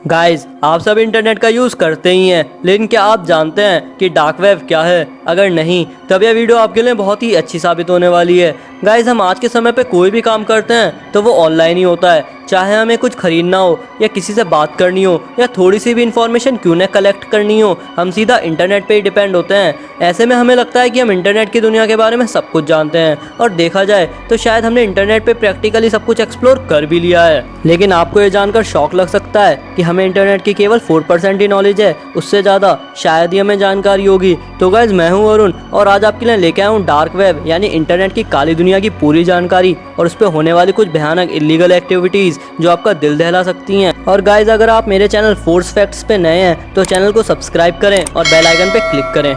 Guys, आप सब internet का यूज़ करते ही हैं, लेकिन क्या आप जानते हैं कि डार्क वेब क्या है? अगर नहीं, तब यह वीडियो आपके लिए बहुत ही अच्छी साबित होने वाली है। गाइस, हम आज के समय पे कोई भी काम करते हैं तो वो ऑनलाइन ही होता है। चाहे हमें कुछ खरीदना हो या किसी से बात करनी हो या थोड़ी सी भी इन्फॉर्मेशन क्यों न कलेक्ट करनी हो, हम सीधा इंटरनेट पे ही डिपेंड होते हैं। ऐसे में हमें लगता है कि हम इंटरनेट की दुनिया के बारे में सब कुछ जानते हैं, और देखा जाए तो शायद हमने इंटरनेट पे प्रैक्टिकली सब कुछ एक्सप्लोर कर भी लिया है। लेकिन आपको ये जानकर शौक लग सकता है कि हमें इंटरनेट की केवल 4% ही नॉलेज है, उससे ज़्यादा शायद ही हमें जानकारी होगी। तो गाइज, मैं हूँ अरुण, और आज आपके लिए लेके आया हूँ डार्क वेब यानी इंटरनेट की काली दुनिया की पूरी जानकारी, और उस पर होने वाली कुछ भयानक इलीगल एक्टिविटीज़ जो आपका दिल दहला सकती हैं। और गाइज, अगर आप मेरे चैनल फोर्स फैक्ट्स पे नए हैं तो चैनल को सब्सक्राइब करें और बेल आइकन पे क्लिक करें।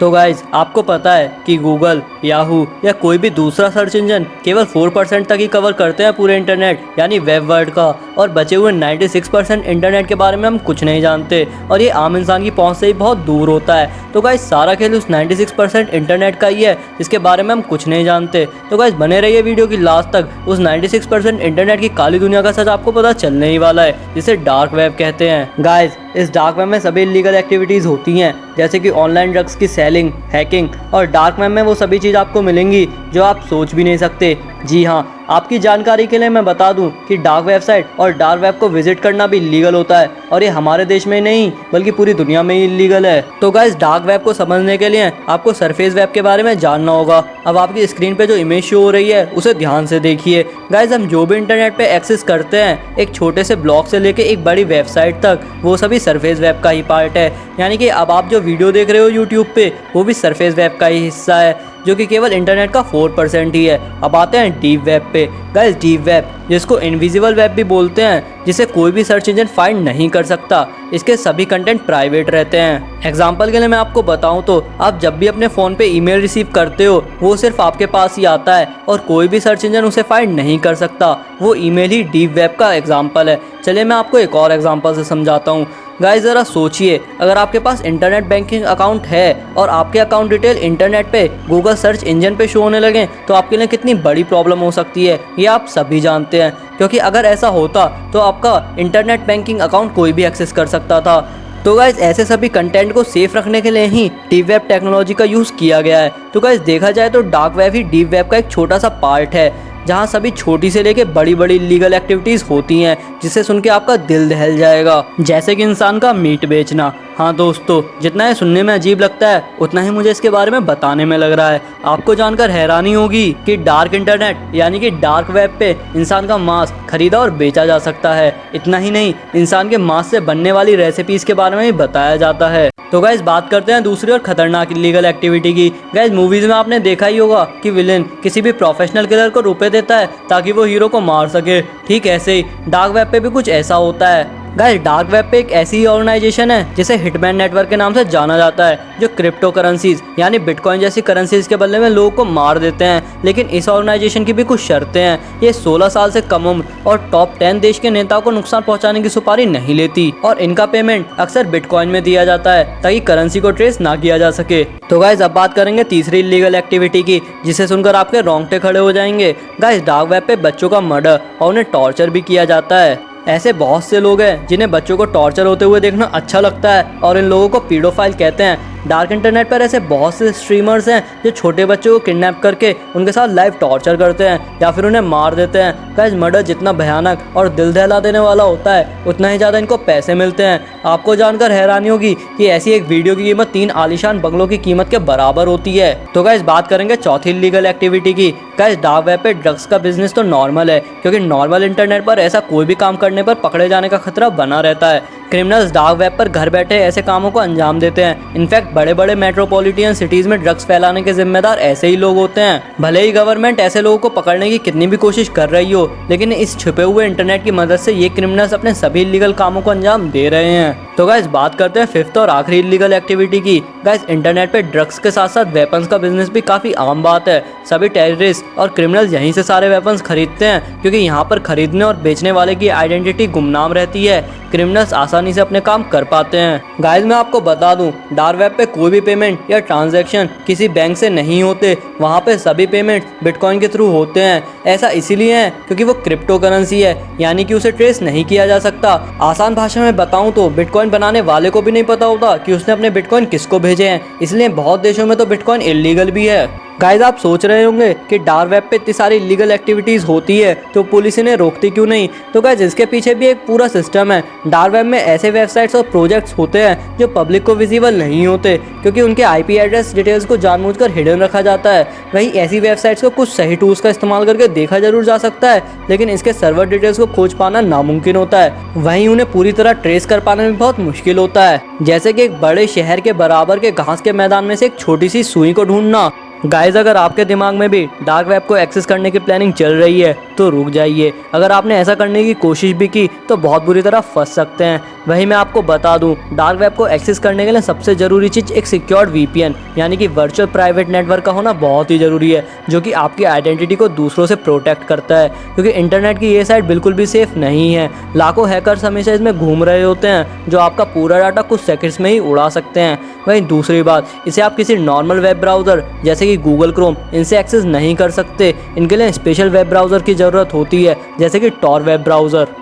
तो गाइज, आपको पता है कि गूगल, याहू या कोई भी दूसरा सर्च इंजन केवल 4% तक ही कवर करते हैं पूरे इंटरनेट यानी वेब वर्ल्ड का, और बचे हुए 96% इंटरनेट के बारे में हम कुछ नहीं जानते, और ये आम इंसान की पहुंच से ही बहुत दूर होता है। तो गाइज, सारा खेल उस 96% इंटरनेट का ही है जिसके बारे में हम कुछ नहीं जानते। तो गाइज, बने रहिए वीडियो की लास्ट तक, उस 96% इंटरनेट की काली दुनिया का सच आपको पता चलने ही वाला है, जिसे डार्क वेब कहते हैं। गाइज, इस डार्क वेब में सभी इलीगल एक्टिविटीज़ होती हैं, जैसे कि ऑनलाइन ड्रग्स की सेलिंग, हैकिंग, और डार्क वेब में वो सभी चीज़ आपको मिलेंगी जो आप सोच भी नहीं सकते। जी हाँ, आपकी जानकारी के लिए मैं बता दूं कि डार्क वेबसाइट और डार्क वेब को विजिट करना भी इलीगल होता है, और ये हमारे देश में नहीं बल्कि पूरी दुनिया में ही इलीगल है। तो गाइस, डार्क वेब को समझने के लिए आपको सरफेस वेब के बारे में जानना होगा। अब आपकी स्क्रीन पे जो इमेज शो हो रही है उसे ध्यान से देखिए। गाइस, हम जो भी इंटरनेट पे एक्सेस करते हैं, एक छोटे से ब्लॉग से लेके एक बड़ी वेबसाइट तक, वो सभी सरफेस वेब का ही पार्ट है। यानी कि अब आप जो वीडियो देख रहे हो यूट्यूब पे, वो भी सरफेस वेब का ही हिस्सा है, जो कि केवल इंटरनेट का 4% ही है। अब आते हैं डीप वेब पे। गाइस, डीप वेब, जिसको इनविजिबल वेब भी बोलते हैं, जिसे कोई भी सर्च इंजन फाइंड नहीं कर सकता, इसके सभी कंटेंट प्राइवेट रहते हैं। एग्जाम्पल के लिए मैं आपको बताऊं तो आप जब भी अपने फ़ोन पे ईमेल रिसीव करते हो, वो सिर्फ आपके पास ही आता है और कोई भी सर्च इंजन उसे फाइंड नहीं कर सकता। वो ईमेल ही डीप वेब का एग्जाम्पल है। चलिए मैं आपको एक और एग्जाम्पल से समझाता हूँ। गाइस, ज़रा सोचिए, अगर आपके पास इंटरनेट बैंकिंग अकाउंट है और आपके अकाउंट डिटेल इंटरनेट पे गूगल सर्च इंजन पे शो होने लगे, तो आपके लिए कितनी बड़ी प्रॉब्लम हो सकती है, ये आप सभी जानते हैं। क्योंकि अगर ऐसा होता तो आपका इंटरनेट बैंकिंग अकाउंट कोई भी एक्सेस कर सकता था। तो गाइस, ऐसे सभी कंटेंट को सेफ रखने के लिए ही डीप वेब टेक्नोलॉजी का यूज़ किया गया है। तो गाइस, देखा जाए तो डार्क वेब ही डीप वेब का एक छोटा सा पार्ट है, जहाँ सभी छोटी से लेके बड़ी बड़ी लीगल एक्टिविटीज़ होती हैं, जिसे सुन के आपका दिल दहल जाएगा। जैसे कि इंसान का मीट बेचना। हाँ दोस्तों, जितना ये सुनने में अजीब लगता है, उतना ही मुझे इसके बारे में बताने में लग रहा है। आपको जानकर हैरानी होगी कि डार्क इंटरनेट यानी कि डार्क वेब पे इंसान का मांस खरीदा और बेचा जा सकता है। इतना ही नहीं, इंसान के मांस से बनने वाली रेसिपीज़ के बारे में भी बताया जाता है। तो गाइस, बात करते हैं दूसरी और खतरनाक इलीगल एक्टिविटी की। गाइस, मूवीज़ में आपने देखा ही होगा कि विलेन किसी भी प्रोफेशनल किलर को रुपए देता है ताकि वो हीरो को मार सके। ठीक ऐसे ही डार्क वेब पे भी कुछ ऐसा होता है। गाइस, डार्क वेब पे एक ऐसी ऑर्गेनाइजेशन है जिसे हिटमैन नेटवर्क के नाम से जाना जाता है, जो क्रिप्टो करेंसीज यानी बिटकॉइन जैसी करेंसीज के बदले में लोगों को मार देते हैं। लेकिन इस ऑर्गेनाइजेशन की भी कुछ शर्तें हैं। ये 16 साल से कम उम्र और टॉप 10 देश के नेताओं को नुकसान पहुंचाने की सुपारी नहीं लेती, और इनका पेमेंट अक्सर बिटकॉइन में दिया जाता है ताकि करेंसी को ट्रेस ना किया जा सके। तो गाइस, अब बात करेंगे तीसरी इलीगल एक्टिविटी की, जिसे सुनकर आपके रोंगटे खड़े हो जाएंगे। गाइस, डार्क वेब पे बच्चों का मर्डर और उन्हें टॉर्चर भी किया जाता है। ऐसे बहुत से लोग हैं जिन्हें बच्चों को टॉर्चर होते हुए देखना अच्छा लगता है, और इन लोगों को पीडोफाइल कहते हैं। डार्क इंटरनेट पर ऐसे बहुत से स्ट्रीमर्स हैं जो छोटे बच्चों को किडनैप करके उनके साथ लाइव टॉर्चर करते हैं या फिर उन्हें मार देते हैं। गाइस, मर्डर जितना भयानक और दिल दहला देने वाला होता है, उतना ही ज़्यादा इनको पैसे मिलते हैं। आपको जानकर हैरानी होगी कि ऐसी एक वीडियो की कीमत 3 आलीशान बंगलों की कीमत के बराबर होती है। तो गाइस, बात करेंगे चौथी इलीगल एक्टिविटी की। गाइस, डार्क वेब पे ड्रग्स का बिजनेस तो नॉर्मल है, क्योंकि नॉर्मल इंटरनेट पर ऐसा कोई भी काम करने पर पकड़े जाने का खतरा बना रहता है। क्रिमिनल्स डार्क वेब पर घर बैठे ऐसे कामों को अंजाम देते हैं। इनफैक्ट बड़े बड़े मेट्रोपॉलिटन सिटीज़ में ड्रग्स फैलाने के जिम्मेदार ऐसे ही लोग होते हैं। भले ही गवर्नमेंट ऐसे लोगों को पकड़ने की कितनी भी कोशिश कर रही हो, लेकिन इस छुपे हुए इंटरनेट की मदद से ये क्रिमिनल्स अपने सभी इलीगल कामों को अंजाम दे रहे हैं। तो गाइस बात करते हैं फिफ्थ और आखिरी इलीगल एक्टिविटी की। गाइस इंटरनेट पे ड्रग्स के साथ साथ वेपन्स का बिजनेस भी काफ़ी आम बात है। सभी टेररिस्ट और क्रिमिनल्स यहीं से सारे वेपन्स खरीदते हैं, क्योंकि यहाँ पर खरीदने और बेचने वाले की आइडेंटिटी गुमनाम रहती है। क्रिमिनल्स आसानी से अपने काम कर पाते हैं। गाइस मैं आपको बता दूं, डार्क वेब पे कोई भी पेमेंट या ट्रांजैक्शन किसी बैंक से नहीं होते। वहाँ पे सभी पेमेंट बिटकॉइन के थ्रू होते हैं। ऐसा इसीलिए है क्योंकि वो क्रिप्टो करेंसी है, यानी कि उसे ट्रेस नहीं किया जा सकता। आसान भाषा में बताऊं तो बिटकॉइन बनाने वाले को भी नहीं पता होता कि उसने अपने बिटकॉइन किसको भेजे हैं। इसलिए बहुत देशों में तो बिटकॉइन इलीगल भी है। गाइस आप सोच रहे होंगे कि डार्क वेब पे इतनी सारी इलीगल एक्टिविटीज़ होती है तो पुलिस इन्हें रोकती क्यों नहीं। तो गाइस इसके पीछे भी एक पूरा सिस्टम है। डार्क वेब में ऐसे वेबसाइट्स और प्रोजेक्ट्स होते हैं जो पब्लिक को विजिबल नहीं होते, क्योंकि उनके आईपी एड्रेस डिटेल्स को जानबूझकर हिडन रखा जाता है। वहीं ऐसी वेबसाइट्स को कुछ सही टूल्स का इस्तेमाल करके देखा जरूर जा सकता है, लेकिन इसके सर्वर डिटेल्स को खोज पाना नामुमकिन होता है। वहीं उन्हें पूरी तरह ट्रेस कर पाना भी बहुत मुश्किल होता है, जैसे कि एक बड़े शहर के बराबर के घास के मैदान में से एक छोटी सी सुई को ढूंढना। गाइस अगर आपके दिमाग में भी डार्क वेब को एक्सेस करने की प्लानिंग चल रही है तो रुक जाइए। अगर आपने ऐसा करने की कोशिश भी की तो बहुत बुरी तरह फंस सकते हैं। वहीं मैं आपको बता दूं, डार्क वेब को एक्सेस करने के लिए सबसे ज़रूरी चीज़ एक सिक्योर्ड वीपीएन यानी कि वर्चुअल प्राइवेट नेटवर्क का होना बहुत ही ज़रूरी है, जो कि आपकी आइडेंटिटी को दूसरों से प्रोटेक्ट करता है। क्योंकि इंटरनेट की ये साइट बिल्कुल भी सेफ नहीं है। लाखों हैकर्स हमेशा इसमें घूम रहे होते हैं जो आपका पूरा डाटा कुछ सेकंड्स में ही उड़ा सकते हैं। वहीं दूसरी बात, इसे आप किसी नॉर्मल वेब ब्राउज़र जैसे कि गूगल क्रोम इनसे एक्सेस नहीं कर सकते। इनके लिए स्पेशल वेब ब्राउज़र की ज़रूरत होती है, जैसे कि Tor web browser.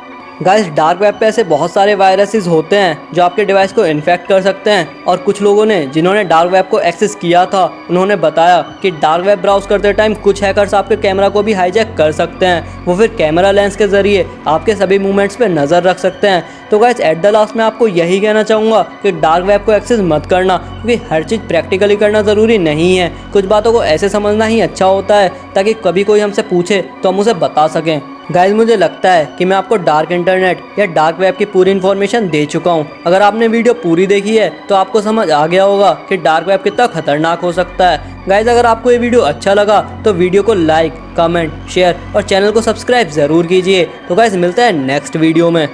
Guys dark web पे ऐसे बहुत सारे वायरसेस होते हैं जो आपके डिवाइस को इन्फेक्ट कर सकते हैं, और कुछ लोगों ने जिन्होंने डार्क वेब को एक्सेस किया था उन्होंने बताया कि डार्क वेब ब्राउज करते टाइम कुछ हैकर्स आपके कैमरा को भी हाईजैक कर सकते हैं। वो फिर कैमरा लेंस के जरिए आपके सभी मूवमेंट्स पे नज़र रख सकते हैं। तो गाइस एट द लास्ट मैं आपको यही कहना चाहूँगा कि डार्क वेब को एक्सेस मत करना, क्योंकि हर चीज़ प्रैक्टिकली करना ज़रूरी नहीं है। कुछ बातों को ऐसे समझना ही अच्छा होता है ताकि कभी कोई हमसे पूछे तो हम उसे बता सकें। गाइस मुझे लगता है कि मैं आपको डार्क इंटरनेट या डार्क वेब की पूरी इन्फॉर्मेशन दे चुका हूँ। अगर आपने वीडियो पूरी देखी है तो आपको समझ आ गया होगा कि डार्क वेब कितना खतरनाक हो सकता है। गाइस अगर आपको ये वीडियो अच्छा लगा तो वीडियो को लाइक, कमेंट, शेयर और चैनल को सब्सक्राइब ज़रूर कीजिए। तो गाइस मिलते हैं नेक्स्ट वीडियो में।